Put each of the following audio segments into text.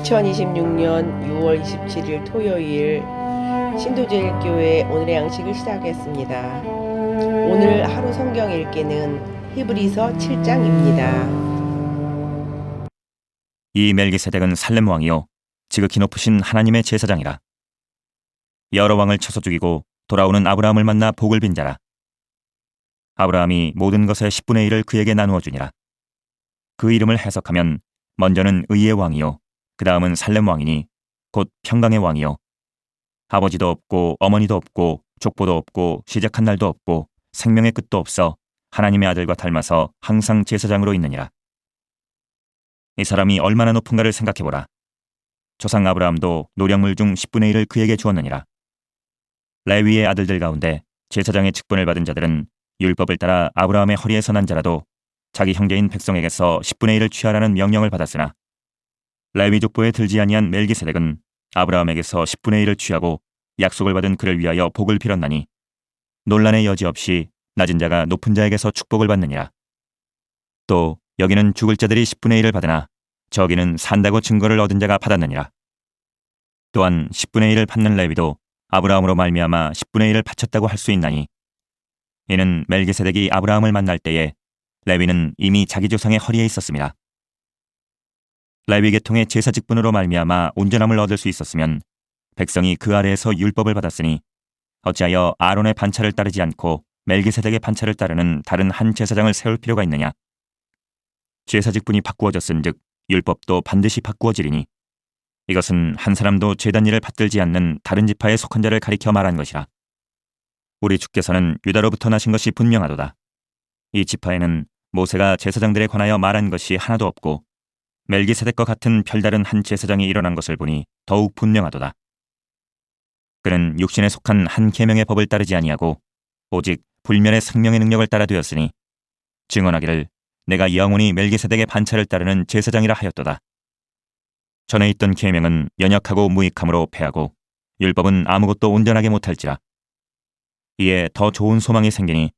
2026년 6월 27일 토요일 신도제일교회 오늘의 양식을 시작하겠습니다. 오늘 하루 성경 읽기는 히브리서 7장입니다. 이 멜기세덱은 살렘 왕이요 지극히 높으신 하나님의 제사장이라. 여러 왕을 쳐서 죽이고 돌아오는 아브라함을 만나 복을 빈 자라. 아브라함이 모든 것의 10분의 1을 그에게 나누어 주니라. 그 이름을 해석하면 먼저는 의의 왕이요 그 다음은 살렘 왕이니 곧 평강의 왕이요 아버지도 없고 어머니도 없고 족보도 없고 시작한 날도 없고 생명의 끝도 없어 하나님의 아들과 닮아서 항상 제사장으로 있느니라. 이 사람이 얼마나 높은가를 생각해보라. 조상 아브라함도 노령물 중 10분의 1을 그에게 주었느니라. 레위의 아들들 가운데 제사장의 직분을 받은 자들은 율법을 따라 아브라함의 허리에서 난 자라도 자기 형제인 백성에게서 10분의 1을 취하라는 명령을 받았으나 레위 족보에 들지 아니한 멜기세덱은 아브라함에게서 10분의 1을 취하고 약속을 받은 그를 위하여 복을 빌었나니 논란의 여지 없이 낮은 자가 높은 자에게서 축복을 받느니라. 또 여기는 죽을 자들이 10분의 1을 받으나 저기는 산다고 증거를 얻은 자가 받았느니라. 또한 10분의 1을 받는 레위도 아브라함으로 말미암아 10분의 1을 바쳤다고 할 수 있나니 이는 멜기세덱이 아브라함을 만날 때에 레위는 이미 자기 조상의 허리에 있었습니다. 레위 계통의 제사 직분으로 말미암아 온전함을 얻을 수 있었으면 백성이 그 아래에서 율법을 받았으니 어찌하여 아론의 반차를 따르지 않고 멜기세덱의 반차를 따르는 다른 한 제사장을 세울 필요가 있느냐. 제사 직분이 바꾸어졌은즉 율법도 반드시 바꾸어지리니 이것은 한 사람도 제단 일을 받들지 않는 다른 지파에 속한 자를 가리켜 말한 것이라. 우리 주께서는 유다로부터 나신 것이 분명하도다. 이 지파에는 모세가 제사장들에 관하여 말한 것이 하나도 없고 멜기세덱과 같은 별다른 한 제사장이 일어난 것을 보니 더욱 분명하도다. 그는 육신에 속한 한 계명의 법을 따르지 아니하고 오직 불멸의 생명의 능력을 따라 되었으니 증언하기를 내가 영원히 멜기세덱의 반차를 따르는 제사장이라 하였도다. 전에 있던 계명은 연약하고 무익함으로 패하고 율법은 아무것도 온전하게 못할지라. 이에 더 좋은 소망이 생기니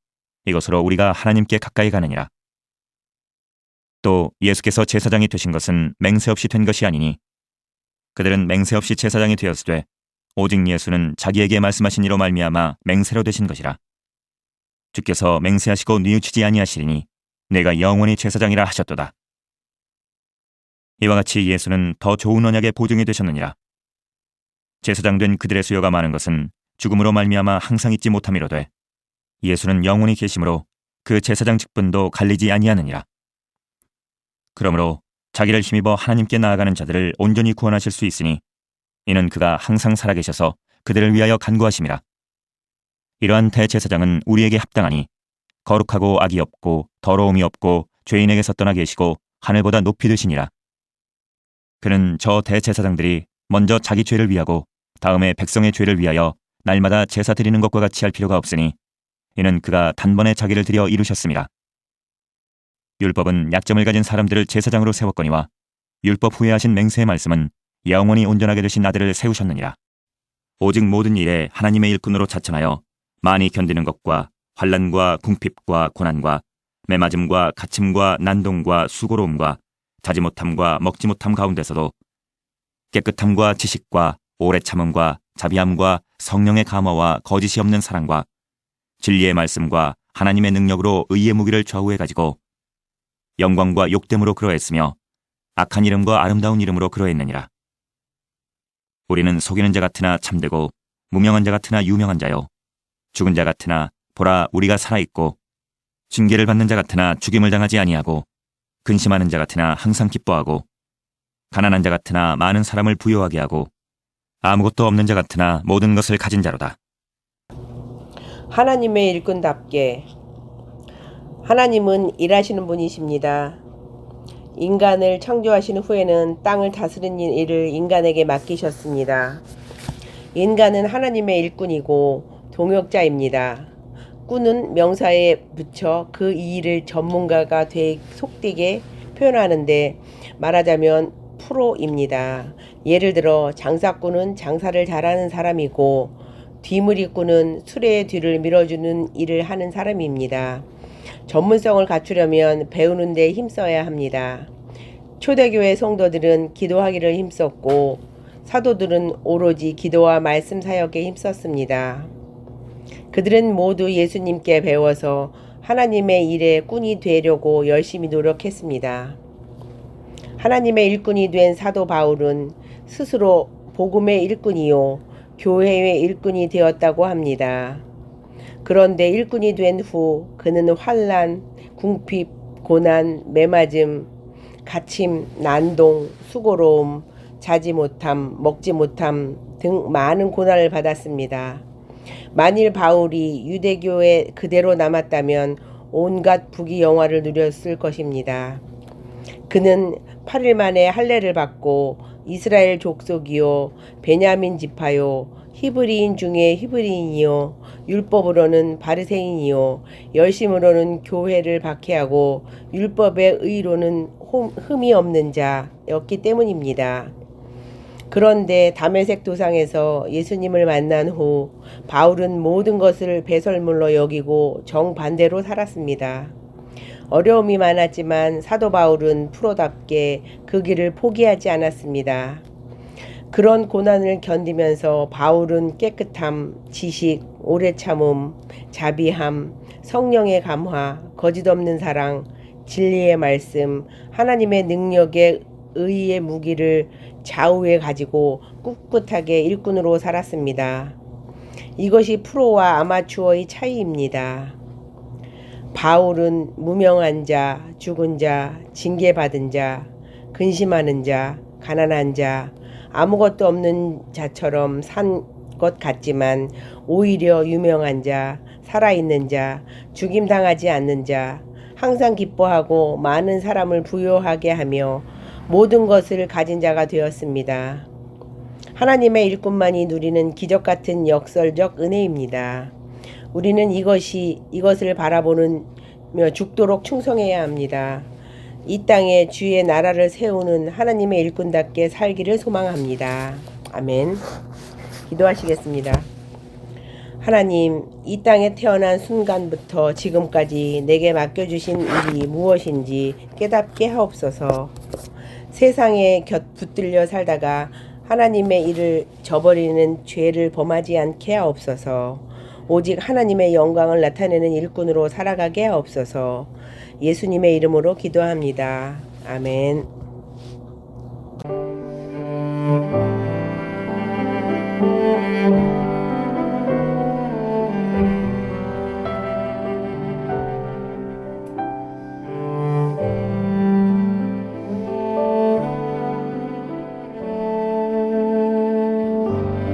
이것으로 우리가 하나님께 가까이 가느니라. 또 예수께서 제사장이 되신 것은 맹세 없이 된 것이 아니니 그들은 맹세 없이 제사장이 되었으되 오직 예수는 자기에게 말씀하신 이로 말미암아 맹세로 되신 것이라. 주께서 맹세하시고 뉘우치지 아니하시리니 내가 영원히 제사장이라 하셨도다. 이와 같이 예수는 더 좋은 언약의 보증이 되셨느니라. 제사장 된 그들의 수요가 많은 것은 죽음으로 말미암아 항상 잊지 못함이로되 예수는 영원히 계심으로 그 제사장 직분도 갈리지 아니하느니라. 그러므로 자기를 힘입어 하나님께 나아가는 자들을 온전히 구원하실 수 있으니 이는 그가 항상 살아계셔서 그들을 위하여 간구하심이라. 이러한 대제사장은 우리에게 합당하니 거룩하고 악이 없고 더러움이 없고 죄인에게서 떠나 계시고 하늘보다 높이 되시니라. 그는 저 대제사장들이 먼저 자기 죄를 위하고 다음에 백성의 죄를 위하여 날마다 제사 드리는 것과 같이 할 필요가 없으니 이는 그가 단번에 자기를 드려 이루셨음이라. 율법은 약점을 가진 사람들을 제사장으로 세웠거니와 율법 후에 하신 맹세의 말씀은 영원히 온전하게 되신 아들을 세우셨느니라. 오직 모든 일에 하나님의 일꾼으로 자청하여 많이 견디는 것과 환난과 궁핍과 고난과 매맞음과 갇힘과 난동과 수고로움과 자지 못함과 먹지 못함 가운데서도 깨끗함과 지식과 오래 참음과 자비함과 성령의 감화와 거짓이 없는 사랑과 진리의 말씀과 하나님의 능력으로 의의 무기를 좌우해 가지고 영광과 욕됨으로 그러했으며 악한 이름과 아름다운 이름으로 그러했느니라. 우리는 속이는 자 같으나 참되고 무명한 자 같으나 유명한 자요 죽은 자 같으나 보라 우리가 살아있고 징계를 받는 자 같으나 죽임을 당하지 아니하고 근심하는 자 같으나 항상 기뻐하고 가난한 자 같으나 많은 사람을 부요하게 하고 아무것도 없는 자 같으나 모든 것을 가진 자로다. 하나님의 일꾼답게 하나님은 일하시는 분이십니다. 인간을 창조하신 후에는 땅을 다스리는 일을 인간에게 맡기셨습니다. 인간은 하나님의 일꾼이고 동역자입니다. 꾼은 명사에 붙여 그 일을 전문가가 속되게 표현하는데 말하자면 프로입니다. 예를 들어 장사꾼은 장사를 잘하는 사람이고 뒤무리꾼은 수레의 뒤를 밀어주는 일을 하는 사람입니다. 전문성을 갖추려면 배우는 데 힘써야 합니다. 초대교회 성도들은 기도하기를 힘썼고 사도들은 오로지 기도와 말씀 사역에 힘썼습니다. 그들은 모두 예수님께 배워서 하나님의 일에 꾼이 되려고 열심히 노력했습니다. 하나님의 일꾼이 된 사도 바울은 스스로 복음의 일꾼이요 교회의 일꾼이 되었다고 합니다. 그런데 일꾼이 된 후 그는 환난, 궁핍, 고난, 매맞음, 갇힘, 난동, 수고로움, 자지 못함, 먹지 못함 등 많은 고난을 받았습니다. 만일 바울이 유대교에 그대로 남았다면 온갖 부귀영화를 누렸을 것입니다. 그는 8일 만에 할례를 받고 이스라엘 족속이요 베냐민 지파요 히브리인 중에 히브리인이요 율법으로는 바리새인이요 열심으로는 교회를 박해하고 율법의 의로는 흠이 없는 자였기 때문입니다. 그런데 다메섹 도상에서 예수님을 만난 후 바울은 모든 것을 배설물로 여기고 정반대로 살았습니다. 어려움이 많았지만 사도 바울은 프로답게 그 길을 포기하지 않았습니다. 그런 고난을 견디면서 바울은 깨끗함, 지식, 오래 참음, 자비함, 성령의 감화, 거짓없는 사랑, 진리의 말씀, 하나님의 능력의 의의 무기를 좌우에 가지고 꿋꿋하게 일꾼으로 살았습니다. 이것이 프로와 아마추어의 차이입니다. 바울은 무명한 자, 죽은 자, 징계받은 자, 근심하는 자, 가난한 자, 아무것도 없는 자처럼 산 것 같지만 오히려 유명한 자, 살아있는 자, 죽임당하지 않는 자, 항상 기뻐하고 많은 사람을 부요하게 하며 모든 것을 가진 자가 되었습니다. 하나님의 일꾼만이 누리는 기적 같은 역설적 은혜입니다. 우리는 이것을 바라보며 죽도록 충성해야 합니다. 이 땅에 주의 나라를 세우는 하나님의 일꾼답게 살기를 소망합니다. 아멘. 기도하시겠습니다. 하나님, 이 땅에 태어난 순간부터 지금까지 내게 맡겨주신 일이 무엇인지 깨닫게 하옵소서. 세상에 붙들려 살다가 하나님의 일을 저버리는 죄를 범하지 않게 하옵소서. 오직 하나님의 영광을 나타내는 일꾼으로 살아가게 하옵소서. 예수님의 이름으로 기도합니다. 아멘.